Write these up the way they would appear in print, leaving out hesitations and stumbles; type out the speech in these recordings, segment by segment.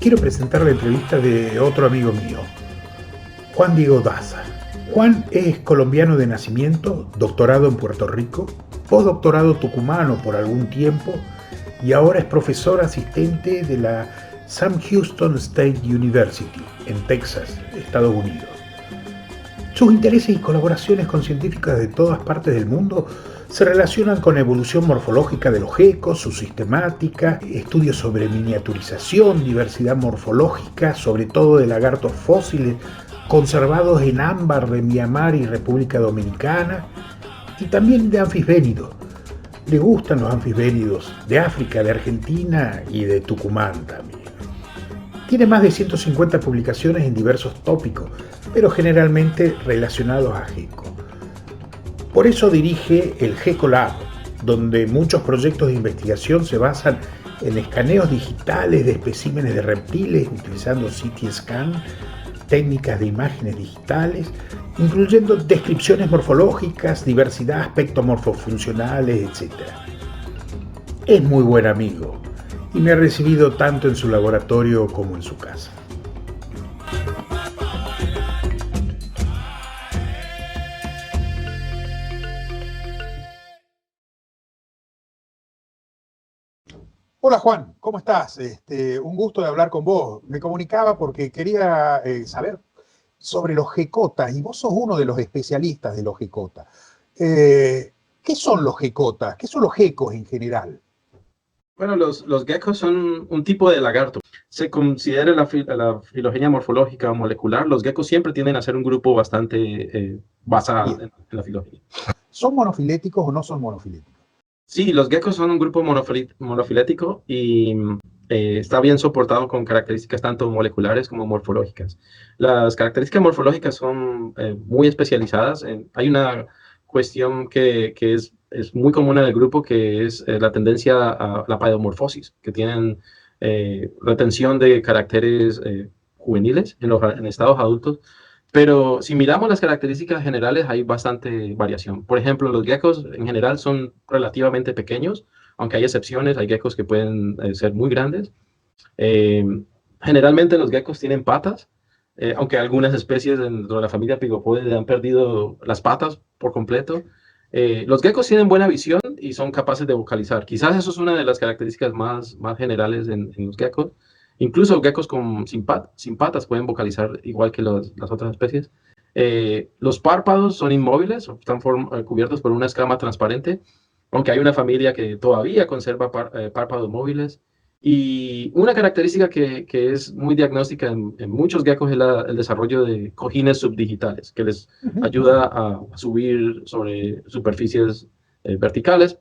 quiero presentar la entrevista de otro amigo mío, Juan Diego Daza. Juan es colombiano de nacimiento, doctorado en Puerto Rico, postdoctorado tucumano por algún tiempo y ahora es profesor asistente de la Sam Houston State University en Texas, Estados Unidos. Sus intereses y colaboraciones con científicos de todas partes del mundo se relacionan con la evolución morfológica de los gecos, su sistemática, estudios sobre miniaturización, diversidad morfológica, sobre todo de lagartos fósiles conservados en ámbar de Myanmar y República Dominicana, y también de anfisbénidos. Le gustan los anfisbénidos de África, de Argentina y de Tucumán también. Tiene más de 150 publicaciones en diversos tópicos, pero generalmente relacionados a GECO. Por eso dirige el GECO Lab, donde muchos proyectos de investigación se basan en escaneos digitales de especímenes de reptiles utilizando CT scan, técnicas de imágenes digitales, incluyendo descripciones morfológicas, diversidad, aspectos morfofuncionales, etc. Es muy buen amigo y me ha recibido tanto en su laboratorio como en su casa. Hola Juan, ¿cómo estás? Un gusto de hablar con vos. Me comunicaba porque quería saber sobre los gecotas, y vos sos uno de los especialistas de los gecotas. ¿Qué son los gecotas? ¿Qué son los gecos en general? Bueno, los geckos son un tipo de lagarto. Se considera la filogenia morfológica o molecular. Los geckos siempre tienden a ser un grupo bastante basado Bien. en la filogenia. ¿Son monofiléticos o no son monofiléticos? Sí, los geckos son un grupo monofilético y está bien soportado con características tanto moleculares como morfológicas. Las características morfológicas son muy especializadas. Hay una cuestión que es muy común en el grupo, que es la tendencia a la paidomorfosis, que tienen retención de caracteres juveniles en estados adultos. Pero si miramos las características generales, hay bastante variación. Por ejemplo, los geckos en general son relativamente pequeños, aunque hay excepciones, hay geckos que pueden ser muy grandes. Eh, Generalmente los geckos tienen patas, aunque algunas especies dentro de la familia Pygopodidae han perdido las patas por completo. Los geckos tienen buena visión y son capaces de vocalizar. Quizás eso es una de las características más generales en los geckos. Incluso geckos sin patas pueden vocalizar igual que las otras especies. Los párpados son inmóviles, están cubiertos por una escama transparente, aunque hay una familia que todavía conserva párpados móviles. Y una característica que es muy diagnóstica en muchos geckos es el desarrollo de cojines subdigitales, que les ayuda a subir sobre superficies verticales,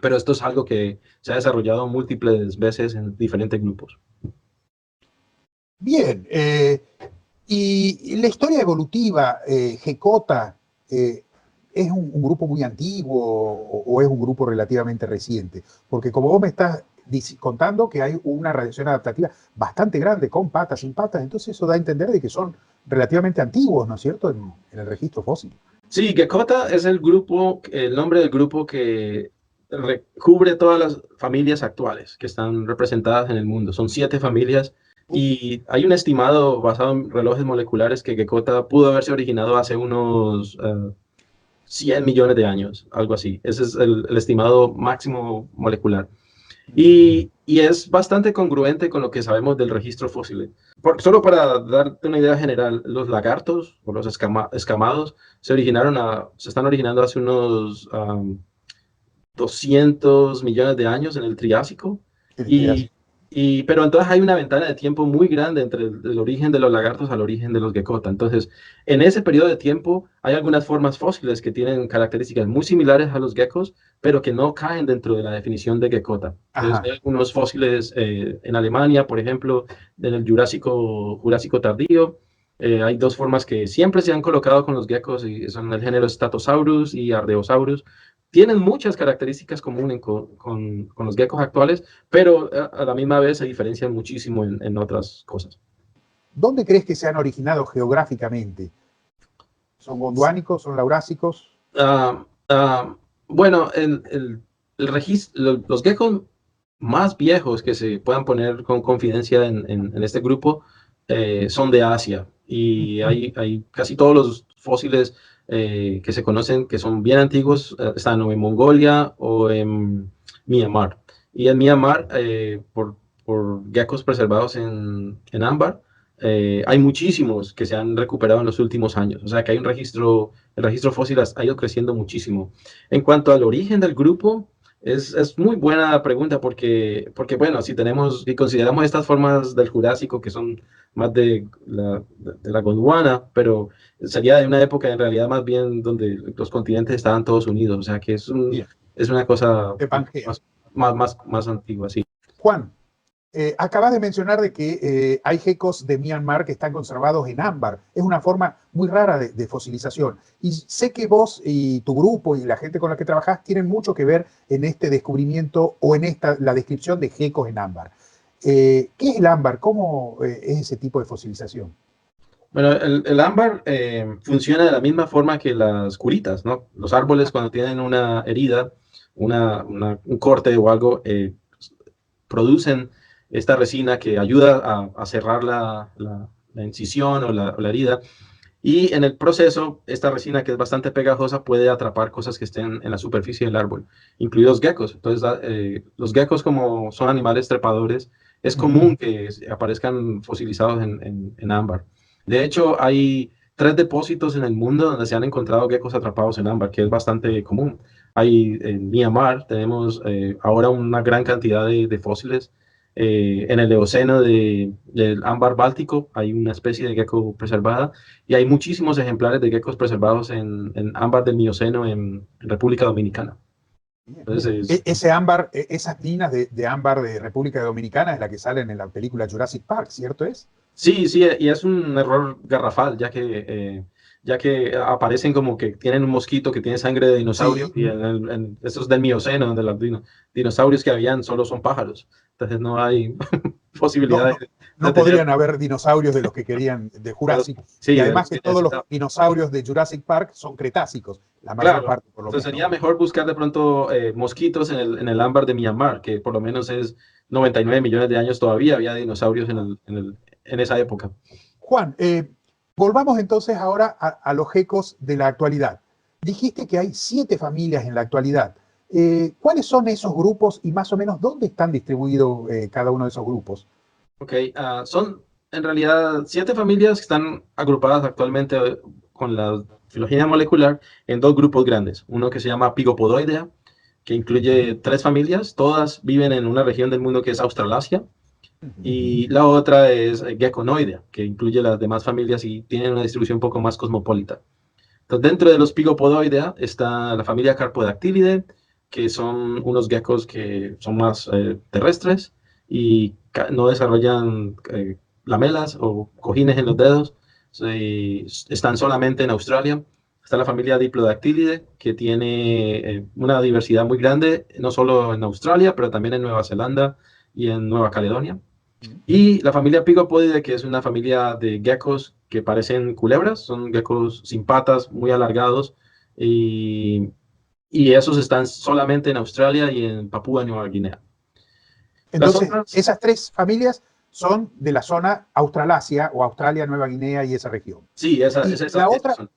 pero esto es algo que se ha desarrollado múltiples veces en diferentes grupos. Bien, y la historia evolutiva, Gecota, ¿es un grupo muy antiguo o es un grupo relativamente reciente? Porque como vos me estás contando que hay una radiación adaptativa bastante grande, con patas, sin patas, entonces eso da a entender de que son relativamente antiguos, ¿no es cierto?, en el registro fósil. Sí, Gecota es el nombre del grupo que cubre todas las familias actuales que están representadas en el mundo. Son 7 familias y hay un estimado basado en relojes moleculares que Gecota pudo haberse originado hace unos 100 millones de años, algo así. Ese es el estimado máximo molecular. Y es bastante congruente con lo que sabemos del registro fósil. Solo para darte una idea general, los lagartos o los escamados se están originando hace unos 200 millones de años en el Triásico. Y, pero entonces hay una ventana de tiempo muy grande entre el origen de los lagartos al origen de los gecota. Entonces, en ese periodo de tiempo hay algunas formas fósiles que tienen características muy similares a los geckos, pero que no caen dentro de la definición de gecota. Entonces, hay algunos fósiles en Alemania, por ejemplo, en el Jurásico tardío. Hay 2 formas que siempre se han colocado con los geckos y son el género Statosaurus y Ardeosaurus. Tienen muchas características comunes con los geckos actuales, pero a la misma vez se diferencian muchísimo en otras cosas. ¿Dónde crees que se han originado geográficamente? ¿Son gondwanicos? ¿Son laurásicos? Uh, uh, bueno, los geckos más viejos que se puedan poner con confidencia en este grupo son de Asia. Y hay casi todos los fósiles que se conocen que son bien antiguos, están o en Mongolia o en Myanmar. Y en Myanmar, por geckos preservados en ámbar, hay muchísimos que se han recuperado en los últimos años. O sea que hay un registro, el registro fósil ha ido creciendo muchísimo. En cuanto al origen del grupo, es muy buena pregunta porque, bueno, si consideramos estas formas del Jurásico que son más de la Gondwana, pero sería de una época en realidad más bien donde los continentes estaban todos unidos, o sea que Bien, es una cosa de Pangea. más antigua, sí. Juan, acabas de mencionar de que hay gecos de Myanmar que están conservados en ámbar. Es una forma muy rara de fosilización. Y sé que vos y tu grupo y la gente con la que trabajás tienen mucho que ver en este descubrimiento o en la descripción de gecos en ámbar. ¿Qué es el ámbar? ¿Cómo es ese tipo de fosilización? Bueno, el ámbar funciona de la misma forma que las curitas, ¿no? Los árboles cuando tienen una herida, un corte o algo, producen esta resina que ayuda a cerrar la incisión o la herida. Y en el proceso, esta resina que es bastante pegajosa puede atrapar cosas que estén en la superficie del árbol, incluidos geckos. Entonces, los geckos, como son animales trepadores, es común que aparezcan fosilizados en ámbar. De hecho, hay 3 depósitos en el mundo donde se han encontrado geckos atrapados en ámbar, que es bastante común. Hay en Myanmar, tenemos ahora una gran cantidad de fósiles. En el Eoceno del ámbar báltico hay una especie de gecko preservada y hay muchísimos ejemplares de geckos preservados en ámbar del Mioceno en República Dominicana. Entonces, Ese ámbar, esas minas de ámbar de República Dominicana es la que salen en la película Jurassic Park, ¿cierto es? sí, sí, y es un error garrafal, ya que aparecen como que tienen un mosquito que tiene sangre de dinosaurio, Sí. y eso es del Mioceno, donde los dinosaurios que habían solo son pájaros. Entonces no hay No, posibilidad no, de no tener... podrían haber dinosaurios de los que querían de Jurassic. Y Sí, de además los que que todos los necesitamos. dinosaurios de Jurassic Park son cretásicos, la mayor Claro, parte por lo entonces menos. sería mejor buscar de pronto mosquitos en el ámbar de Myanmar, que por lo menos es 99 millones de años todavía había dinosaurios en esa época. Juan, volvamos entonces ahora a los gecos de la actualidad. Dijiste que hay 7 familias en la actualidad. ¿Cuáles son esos grupos y más o menos dónde están distribuidos cada uno de esos grupos? Ok, son en realidad 7 familias que están agrupadas actualmente con la filogenia molecular en 2 grupos grandes. Uno que se llama Pigopodoidea, que incluye 3 familias, todas viven en una región del mundo que es Australasia. Y la otra es Geckonoidea, que incluye las demás familias y tiene una distribución un poco más cosmopolita. Entonces, dentro de los Pigopodoidea está la familia Carpodactylidae, que son unos geckos que son más terrestres y no desarrollan lamelas o cojines en los dedos. Están solamente en Australia. Está la familia Diplodactylidae, que tiene una diversidad muy grande, no solo en Australia, pero también en Nueva Zelanda y en Nueva Caledonia. Y la familia Pigopodidae, que es una familia de geckos que parecen culebras, son geckos sin patas, muy alargados, y, y esos están solamente en Australia y en Papúa Nueva Guinea. Las Entonces, otras, esas 3 familias son de la zona Australasia o Australia, Nueva Guinea y esa región. sí, Y la esas otra son.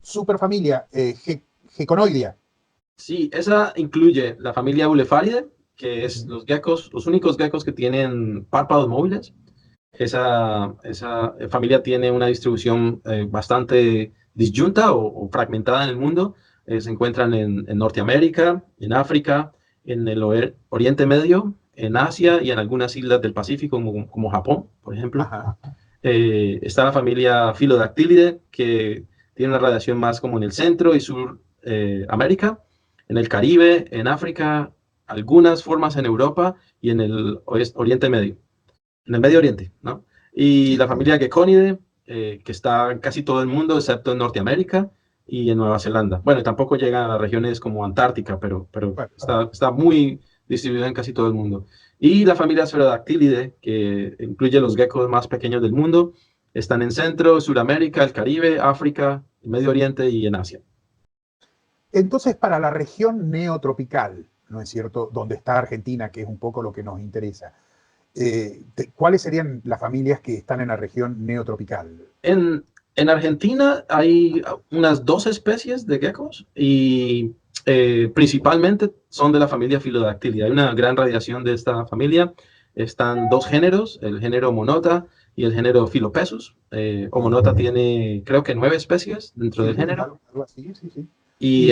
superfamilia, Geconoidea. Sí, esa incluye la familia Ulefaridae, que es los geckos, los únicos geckos que tienen párpados móviles. Esa familia tiene una distribución bastante disyunta o fragmentada en el mundo. Se encuentran en Norteamérica, en África, en el Oriente Medio, en Asia y en algunas islas del Pacífico, como Japón, por ejemplo. Ajá. Está la familia Philodactylidae, que tiene una radiación más como en el centro y sur América, en el Caribe, en África, algunas formas en Europa y en el Oriente Medio, en el Medio Oriente, ¿no? Y la Sí. familia Geckonidae, que está en casi todo el mundo, excepto en Norteamérica y en Nueva Zelanda. Bueno, tampoco llega a las regiones como Antártica, pero Bueno, está muy distribuida en casi todo el mundo. Y la familia Spherodactylidae, que incluye los geckos más pequeños del mundo, están en Centro, Suramérica, el Caribe, África, el Medio Oriente y en Asia. entonces para la región neotropical, ¿no es cierto?, donde está Argentina, que es un poco lo que nos interesa. ¿Cuáles serían las familias que están en la región neotropical? En Argentina hay unas 2 especies de geckos y principalmente son de la familia Philodactylidae. Hay una gran radiación de esta familia. Están 2 géneros, el género Monota y el género Philopezus. Monota tiene, creo que 9 especies dentro del género. Algo así, sí, sí. Y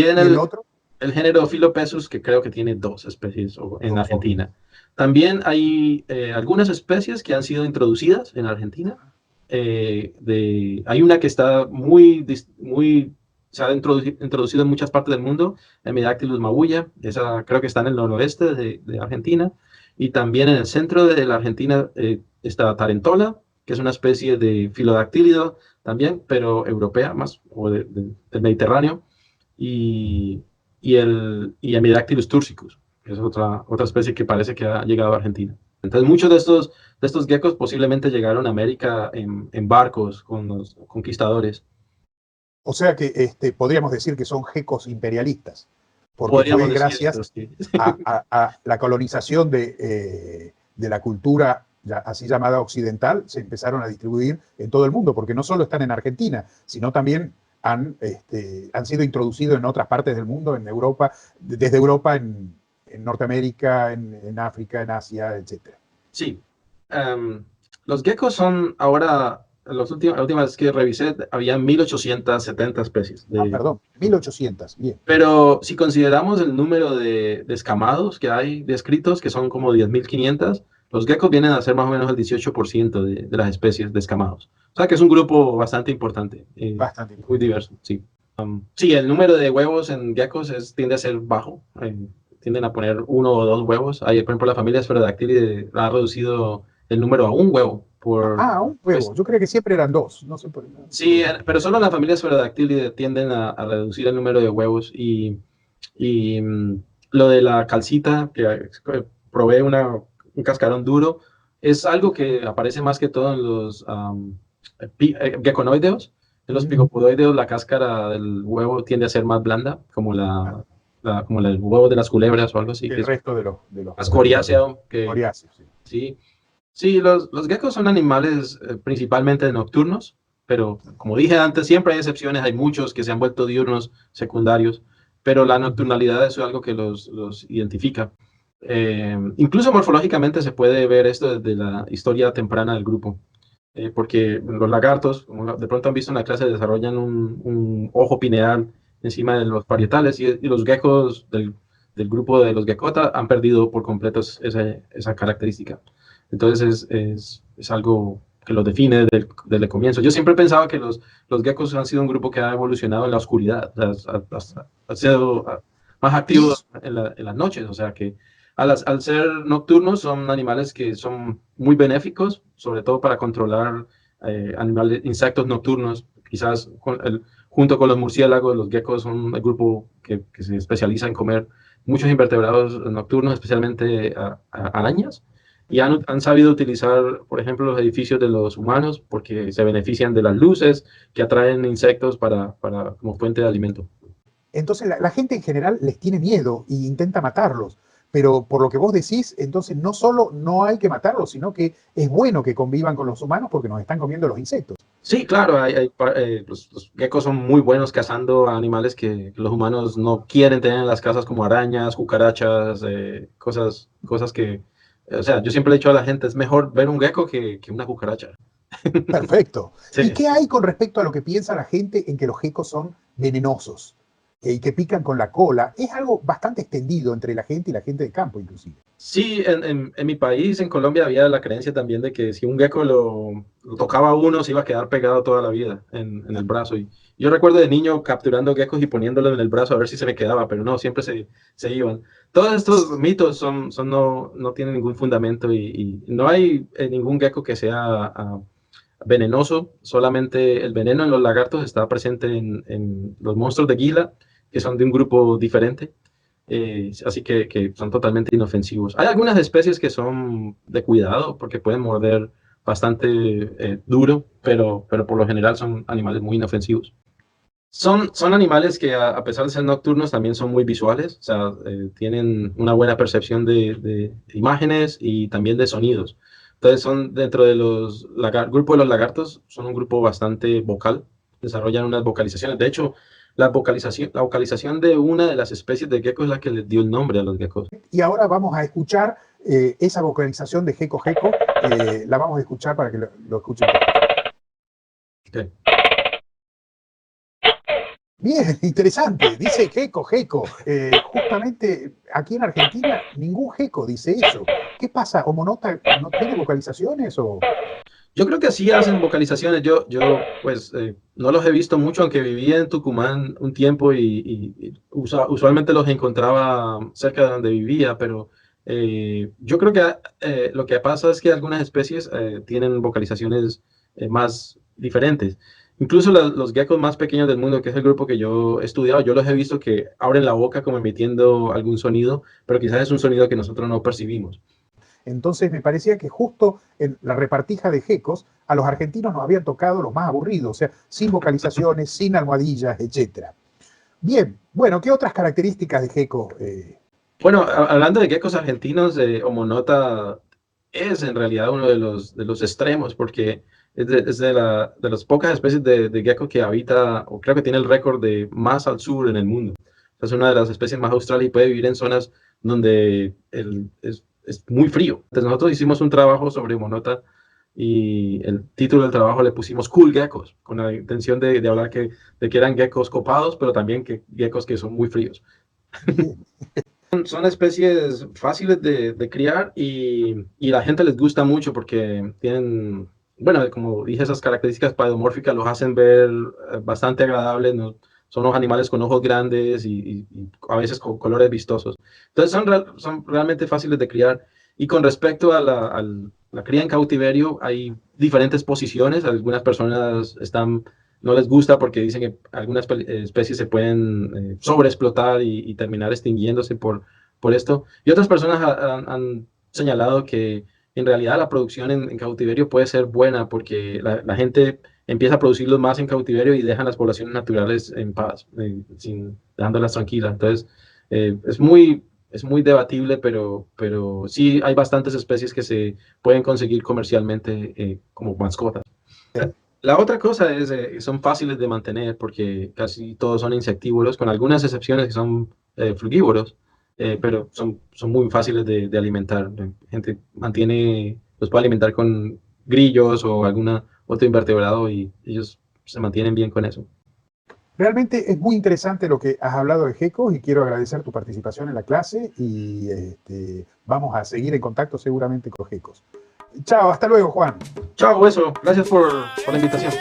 en el otro? El género Philopezus, que creo que tiene 2 especies en Argentina. También hay algunas especies que han sido introducidas en Argentina. Hay una que está se ha introducido en muchas partes del mundo, Hemidactylus mabuya. Esa creo que está en el noroeste de Argentina. Y también en el centro de la Argentina está Tarentola, que es una especie de filodactílido también, pero europea más, o del Mediterráneo. Y Hemidactylus tursicus, que es otra especie que parece que ha llegado a Argentina. Entonces, muchos de estos geckos posiblemente llegaron a América en barcos con los conquistadores. O sea que podríamos decir que son geckos imperialistas, porque Podríamos fue gracias esto, sí. a la colonización de la cultura así llamada occidental, se empezaron a distribuir en todo el mundo, porque no solo están en Argentina, sino también han sido introducidos en otras partes del mundo, en Europa, desde Europa, en Norteamérica, en África, en Asia, etc. Sí. Los geckos son ahora, la última vez que revisé, había 1870 especies. Perdón, 1800, bien. Pero si consideramos el número de escamados que hay descritos, que son como 10.500, los geckos vienen a ser más o menos el 18% de las especies de escamados. O sea que es un grupo bastante importante. Muy diverso, sí. Sí, el número de huevos en geckos tiende a ser bajo. Tienden a poner 1 o 2 huevos. Por ejemplo, la familia Spherodactylidae ha reducido el número a 1 huevo. Un huevo. Pues, yo creía que siempre eran 2. No sé por qué. Sí, pero solo las familias Spherodactylidae tienden a reducir el número de huevos. Y lo de la calcita, que provee un cascarón duro, es algo que aparece más que todo en los geckonoideos. En los picopodoideos la cáscara del huevo tiende a ser más blanda, como como el huevo de las culebras o algo así. El resto de los más coriáceo. Coriáceo, sí. Sí, los geckos son animales principalmente nocturnos, pero como dije antes, siempre hay excepciones. Hay muchos que se han vuelto diurnos secundarios, pero la nocturnalidad es algo que los identifica. Incluso morfológicamente se puede ver esto desde la historia temprana del grupo. Porque los lagartos, como de pronto han visto en la clase, desarrollan un ojo pineal encima de los parietales y los geckos del grupo de los geckota han perdido por completo esa característica. Entonces es algo que los define desde el comienzo. Yo siempre pensaba que los geckos han sido un grupo que ha evolucionado en la oscuridad, ha sido más activos en las noches, o sea que al ser nocturnos son animales que son muy benéficos, sobre todo para controlar insectos nocturnos. Quizás junto con los murciélagos, los geckos son el grupo que se especializa en comer muchos invertebrados nocturnos, especialmente arañas. Y han sabido utilizar, por ejemplo, los edificios de los humanos porque se benefician de las luces que atraen insectos como fuente de alimento. Entonces la gente en general les tiene miedo e intenta matarlos. Pero por lo que vos decís, entonces no solo no hay que matarlos, sino que es bueno que convivan con los humanos porque nos están comiendo los insectos. Sí, claro, los geckos son muy buenos cazando animales que los humanos no quieren tener en las casas, como arañas, cucarachas, cosas que... O sea, yo siempre he dicho a la gente, es mejor ver un gecko que una cucaracha. Perfecto. Sí. ¿Y qué hay con respecto a lo que piensa la gente en que los geckos son venenosos y que pican con la cola? Es algo bastante extendido entre la gente y la gente de campo, inclusive. Sí, en mi país, en Colombia, había la creencia también de que si un gecko lo tocaba a uno, se iba a quedar pegado toda la vida en el brazo. Y yo recuerdo de niño capturando geckos y poniéndolos en el brazo a ver si se me quedaba, pero no, siempre se iban. Todos estos mitos no tienen ningún fundamento y no hay ningún gecko que sea venenoso. Solamente el veneno en los lagartos está presente en los monstruos de Gila, que son de un grupo diferente. Así que son totalmente inofensivos. Hay algunas especies que son de cuidado porque pueden morder bastante duro, pero por lo general son animales muy inofensivos. Son animales que a pesar de ser nocturnos también son muy visuales, o sea, tienen una buena percepción de imágenes y también de sonidos. Entonces son dentro de grupo de los lagartos, son un grupo bastante vocal, desarrollan unas vocalizaciones. De hecho, la vocalización de una de las especies de gecko es la que les dio el nombre a los geckos. Y ahora vamos a escuchar esa vocalización de Gecko Gecko, la vamos a escuchar para que lo escuchen. Okay. Bien, interesante, dice gecko, gecko. Justamente aquí en Argentina ningún gecko dice eso. ¿Qué pasa? ¿Omonota no tiene vocalizaciones o...? Yo creo que sí hacen vocalizaciones. Yo pues, no los he visto mucho, aunque vivía en Tucumán un tiempo y usualmente los encontraba cerca de donde vivía, pero yo creo que lo que pasa es que algunas especies tienen vocalizaciones más diferentes. Incluso los geckos más pequeños del mundo, que es el grupo que yo he estudiado, yo los he visto que abren la boca como emitiendo algún sonido, pero quizás es un sonido que nosotros no percibimos. Entonces me parecía que justo en la repartija de gecos a los argentinos nos habían tocado los más aburridos, o sea, sin vocalizaciones, sin almohadillas, etc. Bien, bueno, ¿qué otras características de gecko? Bueno, hablando de geckos argentinos, Omonota es en realidad uno de los extremos, porque es de las pocas especies de gecko que habita, o creo que tiene el récord de más al sur en el mundo. Es una de las especies más australes y puede vivir en zonas donde es muy frío. Entonces nosotros hicimos un trabajo sobre Omonota y el título del trabajo le pusimos Cool Geckos, con la intención de hablar de que eran geckos copados, pero también que geckos que son muy fríos. Son especies fáciles de criar y la gente les gusta mucho porque tienen, bueno, como dije, esas características paidomórficas los hacen ver bastante agradables, ¿no? Son unos animales con ojos grandes y a veces con colores vistosos. Entonces son realmente fáciles de criar. Y con respecto a la cría en cautiverio, hay diferentes posiciones. Algunas personas no les gusta porque dicen que algunas especies se pueden sobreexplotar y terminar extinguiéndose por esto. Y otras personas han señalado que en realidad la producción en cautiverio puede ser buena porque la gente empieza a producirlos más en cautiverio y dejan las poblaciones naturales en paz, dejándolas tranquilas. Entonces, es muy debatible, pero sí hay bastantes especies que se pueden conseguir comercialmente como mascotas. La otra cosa es que son fáciles de mantener porque casi todos son insectívoros, con algunas excepciones que son frugívoros, pero son muy fáciles de alimentar. La gente los puede alimentar con grillos o alguna otro invertebrado y ellos se mantienen bien con eso. Realmente es muy interesante lo que has hablado de geckos y quiero agradecer tu participación en la clase y vamos a seguir en contacto seguramente con geckos. Chao, hasta luego, Juan. Chao, Hueso. Gracias por la invitación.